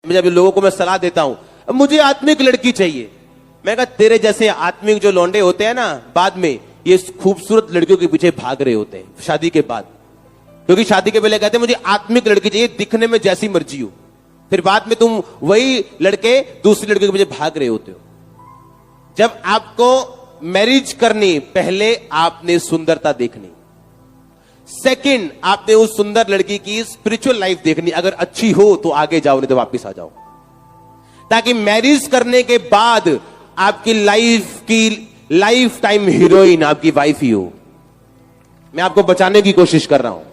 मैं जब लोगों को मैं सलाह देता हूं, मुझे आत्मिक लड़की चाहिए, मैं कहा तेरे जैसे आत्मिक जो लौंडे होते हैं ना, बाद में ये खूबसूरत लड़कियों के पीछे भाग रहे होते हैं शादी के बाद, क्योंकि शादी के पहले कहते हैं मुझे आत्मिक लड़की चाहिए, दिखने में जैसी मर्जी हो, फिर बाद में तुम वही लड़के दूसरी लड़की के पीछे भाग रहे होते हो। जब आपको मैरिज करनी, पहले आपने सुंदरता देखनी, सेकंड आपने उस सुंदर लड़की की स्पिरिचुअल लाइफ देखनी, अगर अच्छी हो तो आगे जाओ, नहीं तो वापस आ जाओ, ताकि मैरिज करने के बाद आपकी लाइफ टाइम हीरोइन आपकी वाइफ ही हो। मैं आपको बचाने की कोशिश कर रहा हूं।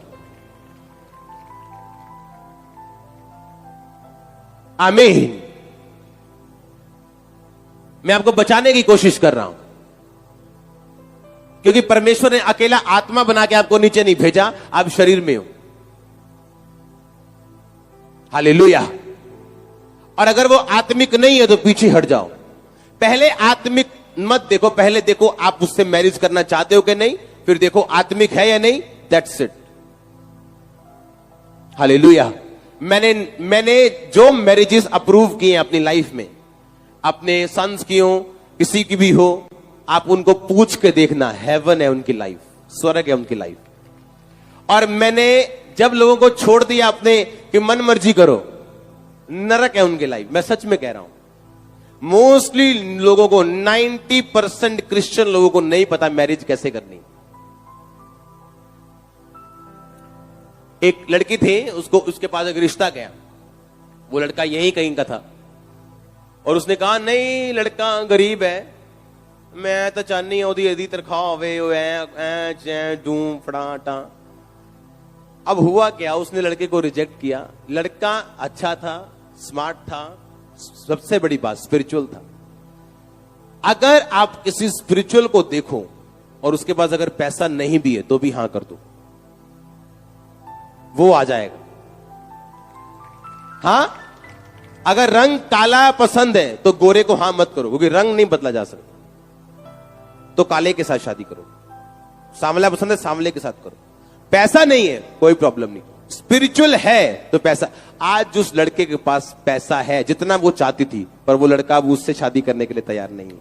आमीन। मैं आपको बचाने की कोशिश कर रहा हूं, क्योंकि परमेश्वर ने अकेला आत्मा बना के आपको नीचे नहीं भेजा, आप शरीर में हो। हालेलुया। और अगर वो आत्मिक नहीं है तो पीछे हट जाओ। पहले आत्मिक मत देखो, पहले देखो आप उससे मैरिज करना चाहते हो कि नहीं, फिर देखो आत्मिक है या नहीं, दैट्स इट। हालेलुया। मैंने जो मैरिजेस अप्रूव किए अपनी लाइफ में, अपने सन्स की हो, किसी की भी हो, आप उनको पूछ के देखना, हेवन है उनकी लाइफ, स्वर्ग है उनकी लाइफ। और मैंने जब लोगों को छोड़ दिया अपने कि मन मर्जी करो, नरक है उनकी लाइफ। मैं सच में कह रहा हूं, मोस्टली लोगों को 90% क्रिश्चियन लोगों को नहीं पता मैरिज कैसे करनी। एक लड़की थी, उसके पास एक रिश्ता गया, वो लड़का यहीं कहीं का था, और उसने कहा नहीं लड़का गरीब है, मैं तो चाहनी ओदी एदी तनख्वाह होवे, डूं फड़ाटा। अब हुआ क्या, उसने लड़के को रिजेक्ट किया। लड़का अच्छा था, स्मार्ट था, सबसे बड़ी बात स्पिरिचुअल था। अगर आप किसी स्पिरिचुअल को देखो और उसके पास अगर पैसा नहीं भी है तो भी हां कर दो, वो आ जाएगा। हां, अगर रंग काला पसंद है तो गोरे को हां मत करो, क्योंकि रंग नहीं बदला जा सकता, तो काले के साथ शादी करो। सांवला पसंद है, सांवले के साथ करो। पैसा नहीं है कोई प्रॉब्लम नहीं, स्पिरिचुअल है तो पैसा। आज उस लड़के के पास पैसा है जितना वो चाहती थी, पर वो लड़का अब उससे शादी करने के लिए तैयार नहीं है,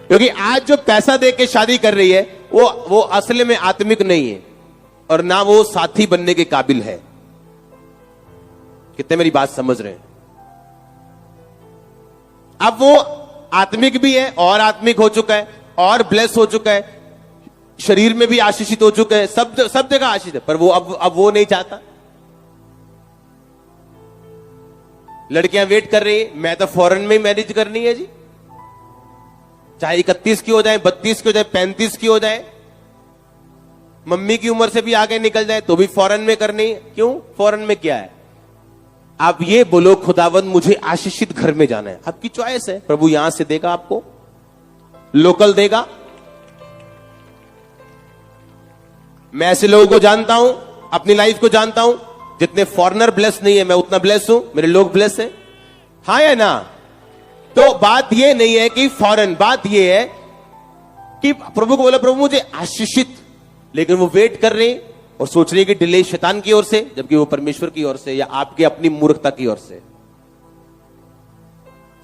क्योंकि आज जो पैसा दे के शादी कर रही है वो असल में आत्मिक नहीं है, और ना वो साथी बनने के काबिल है। कितने मेरी बात समझ रहे हैं? अब वो आत्मिक भी है और आत्मिक हो चुका है और ब्लेस हो चुका है, शरीर में भी आशीषित हो चुका है, सब जगह आशीषित है, पर वो अब वो नहीं चाहता। लड़कियां वेट कर रही है, मैं तो फॉरेन में ही मैरिज करनी है जी, चाहे 31 की हो जाए, 32 की हो जाए, 35 की हो जाए, मम्मी की उम्र से भी आगे निकल जाए तो भी फॉरेन में करनी है। क्यों? फॉरेन में क्या है? आप ये बोलो खुदावंद मुझे आशीषित घर में जाना है, आपकी चॉइस है, प्रभु यहां से देगा आपको, लोकल देगा। मैं ऐसे लोगों को जानता हूं, अपनी लाइफ को जानता हूं, जितने फॉरेनर ब्लेस नहीं है मैं उतना ब्लेस हूं, मेरे लोग ब्लेस हैं। हाँ या ना? तो बात यह नहीं है कि फॉरेन, बात यह है कि प्रभु को बोला प्रभु मुझे आशीषित, लेकिन वो वेट कर रहे हैं और सोच रही है कि डिले शैतान की ओर से, जबकि वो परमेश्वर की ओर से या आपके अपनी मूर्खता की ओर से।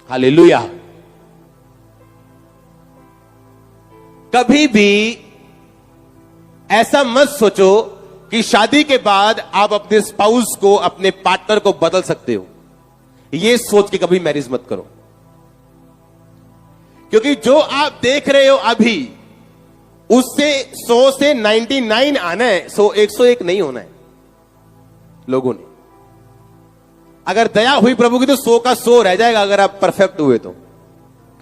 हालेलुया। कभी भी ऐसा मत सोचो कि शादी के बाद आप अपने स्पाउस को, अपने पार्टनर को बदल सकते हो। यह सोच के कभी मैरिज मत करो, क्योंकि जो आप देख रहे हो अभी, उससे 100 से 99 आना है, 101 नहीं होना है। लोगों ने अगर दया हुई प्रभु की तो 100 का 100 रह जाएगा, अगर आप परफेक्ट हुए तो।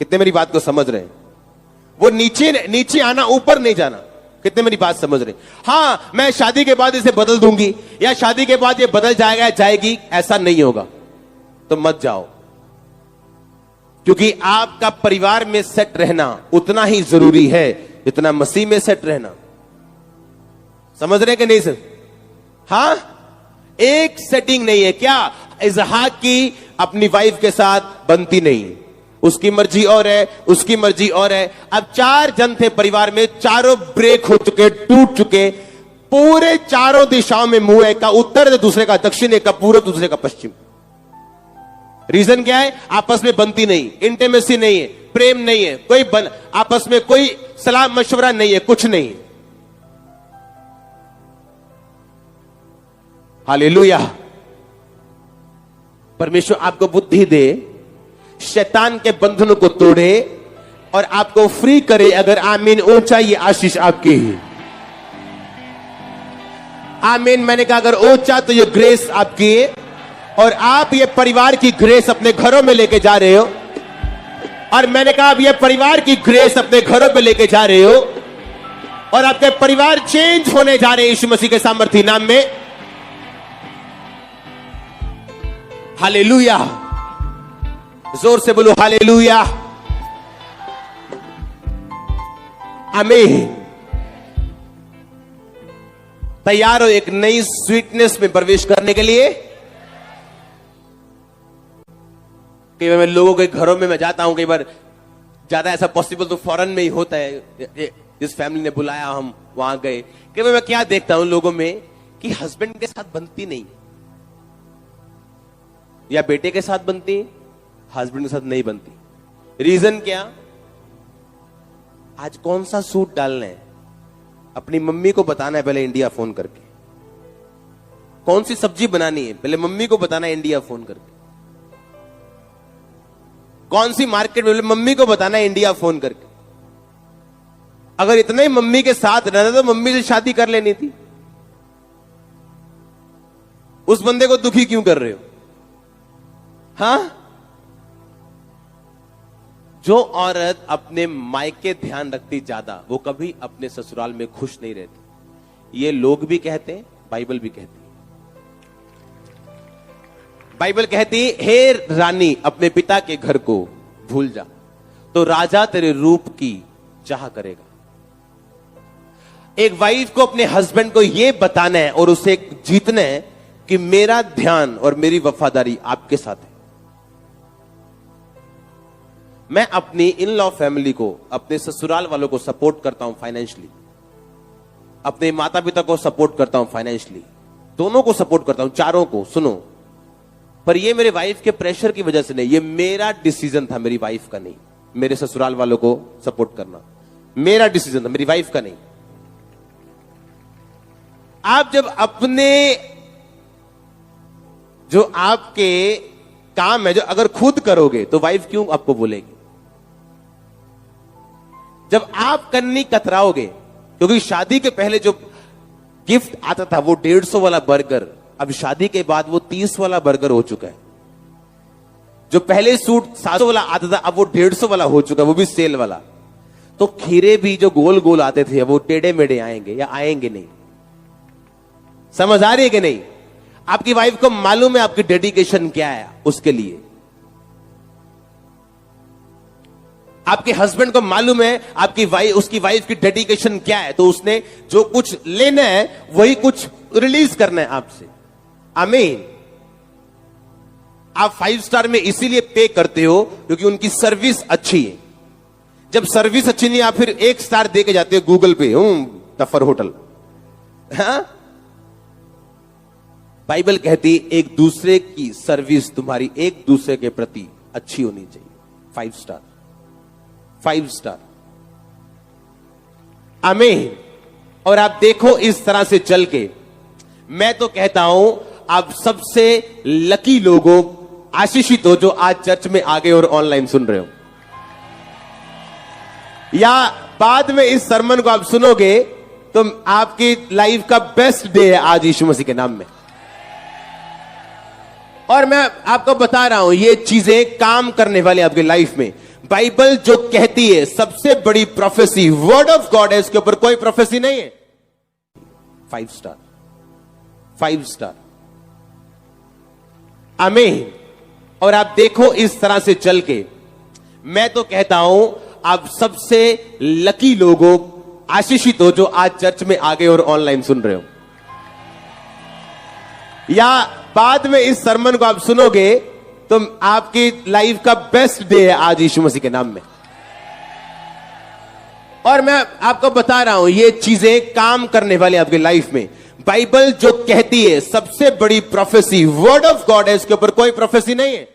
कितने मेरी बात को समझ रहे हैं? वो नीचे आना, ऊपर नहीं जाना। कितने मेरी बात समझ रहे? हाँ, मैं शादी के बाद इसे बदल दूंगी या शादी के बाद ये बदल जाएगा जाएगी, ऐसा नहीं होगा, तो मत जाओ, क्योंकि आपका परिवार में सेट रहना उतना ही जरूरी है जितना मसीह में सेट रहना। समझ रहे कि नहीं सर? हाँ, एक सेटिंग नहीं है। क्या इसहाक की अपनी वाइफ के साथ बनती नहीं, उसकी मर्जी और है, उसकी मर्जी और है। अब 4 जन थे परिवार में, चारों ब्रेक हो चुके, टूट चुके, पूरे चारों दिशाओं में मुंह, एक का उत्तर तो दूसरे का दक्षिण, एक का पूर्व दूसरे का पश्चिम। रीजन क्या है? आपस में बनती नहीं, इंटीमेसी नहीं है, प्रेम नहीं है, आपस में कोई सलाह मशवरा नहीं है, कुछ नहीं। हालेलुया। परमेश्वर आपको बुद्धि दे, शैतान के बंधनों को तोड़े और आपको फ्री करे। अगर आमीन ऊंचा, ये आशीष आपकी ही। आमीन। मैंने कहा अगर ऊंचा तो ये ग्रेस आपकी है, और आप ये परिवार की ग्रेस अपने घरों में लेके जा रहे हो। और मैंने कहा आप ये परिवार की ग्रेस अपने घरों में लेके जा रहे हो, और आपके परिवार चेंज होने जा रहे हैं यीशु मसीह के सामर्थी नाम में। हालेलुया। जोर से बोलो हालेलुया। आमीन। तैयार हो एक नई स्वीटनेस में प्रवेश करने के लिए? कई बार मैं लोगों के घरों में मैं जाता हूं, कई बार ज्यादा ऐसा पॉसिबल तो फॉरेन में ही होता है। जिस फैमिली ने बुलाया हम वहां गए। कई बार मैं क्या देखता हूं लोगों में कि हस्बैंड के साथ बनती नहीं, या बेटे के साथ बनती, हस्बैंड के साथ नहीं बनती। रीजन क्या? आज कौन सा सूट डालना है अपनी मम्मी को बताना है पहले इंडिया फोन करके। कौन सी सब्जी बनानी है पहले मम्मी को बताना है इंडिया फोन करके। कौन सी मार्केट में मम्मी को बताना है इंडिया फोन करके। अगर इतना ही मम्मी के साथ रहना तो मम्मी से शादी कर लेनी थी। उस बंदे को दुखी क्यों कर रहे हो? हां? जो औरत अपने मायके ध्यान रखती ज्यादा, वो कभी अपने ससुराल में खुश नहीं रहती। ये लोग भी कहते हैं, बाइबल भी कहती है। बाइबल कहती है, हे रानी अपने पिता के घर को भूल जा, तो राजा तेरे रूप की चाह करेगा। एक वाइफ को अपने हस्बैंड को यह बताना है और उसे जीतना है कि मेरा ध्यान और मेरी वफादारी आपके साथ है। मैं अपनी इन लॉ फैमिली को, अपने ससुराल वालों को सपोर्ट करता हूं फाइनेंशियली, अपने माता पिता को सपोर्ट करता हूं फाइनेंशियली, दोनों को सपोर्ट करता हूं, चारों को। सुनो, पर ये मेरे वाइफ के प्रेशर की वजह से नहीं, ये मेरा डिसीजन था, मेरी वाइफ का नहीं। मेरे ससुराल वालों को सपोर्ट करना मेरा डिसीजन था, मेरी वाइफ का नहीं। आप जब अपने जो आपके काम है, जो अगर खुद करोगे तो वाइफ क्यों आपको बोलेगी? जब आप करनी कतराओगे, क्योंकि शादी के पहले जो गिफ्ट आता था वो 150 वाला बर्गर, अब शादी के बाद वो 30 वाला बर्गर हो चुका है। जो पहले सूट 700 वाला आता था, अब वो 150 वाला हो चुका है, वो भी सेल वाला। तो खीरे भी जो गोल गोल आते थे वो टेढ़े मेढ़े आएंगे या आएंगे नहीं? समझ आ रही है कि नहीं? आपकी वाइफ को मालूम है आपकी डेडिकेशन क्या है उसके लिए। आपके हस्बैंड को मालूम है आपकी वाइफ, उसकी वाइफ की डेडिकेशन क्या है, तो उसने जो कुछ लेना है वही कुछ रिलीज करना है आपसे। आमीन। आप 5 स्टार में इसीलिए पे करते हो क्योंकि उनकी सर्विस अच्छी है। जब सर्विस अच्छी नहीं, आप फिर 1 स्टार दे के जाते हो गूगल पे, टफर होटल। हाँ? बाइबल कहती एक दूसरे की सर्विस तुम्हारी एक दूसरे के प्रति अच्छी होनी चाहिए। 5 स्टार, 5 स्टार। आमीन। और आप देखो इस तरह से चल के, मैं तो कहता हूं आप सबसे लकी लोगों, आशीषित हो जो आज चर्च में आगे और ऑनलाइन सुन रहे हो, या बाद में इस सरमन को आप सुनोगे तो आपकी लाइफ का बेस्ट डे है आज यीशु मसीह के नाम में। और मैं आपको बता रहा हूं ये चीजें काम करने वाली आपकी लाइफ में। बाइबल जो कहती है सबसे बड़ी प्रोफेसी वर्ड ऑफ गॉड है, इसके ऊपर कोई प्रोफेसी नहीं है। 5 स्टार, 5 स्टार। आमीन। और आप देखो इस तरह से चल के, मैं तो कहता हूं आप सबसे लकी लोगों, आशीषित हो जो आज चर्च में आगे और ऑनलाइन सुन रहे हो, या बाद में इस सरमन को आप सुनोगे तो आपकी लाइफ का बेस्ट डे है आज यीशु मसीह के नाम में। और मैं आपको बता रहा हूं ये चीजें काम करने वाली आपकी लाइफ में। बाइबल जो कहती है सबसे बड़ी प्रोफेसी वर्ड ऑफ गॉड है, इसके ऊपर कोई प्रोफेसी नहीं है।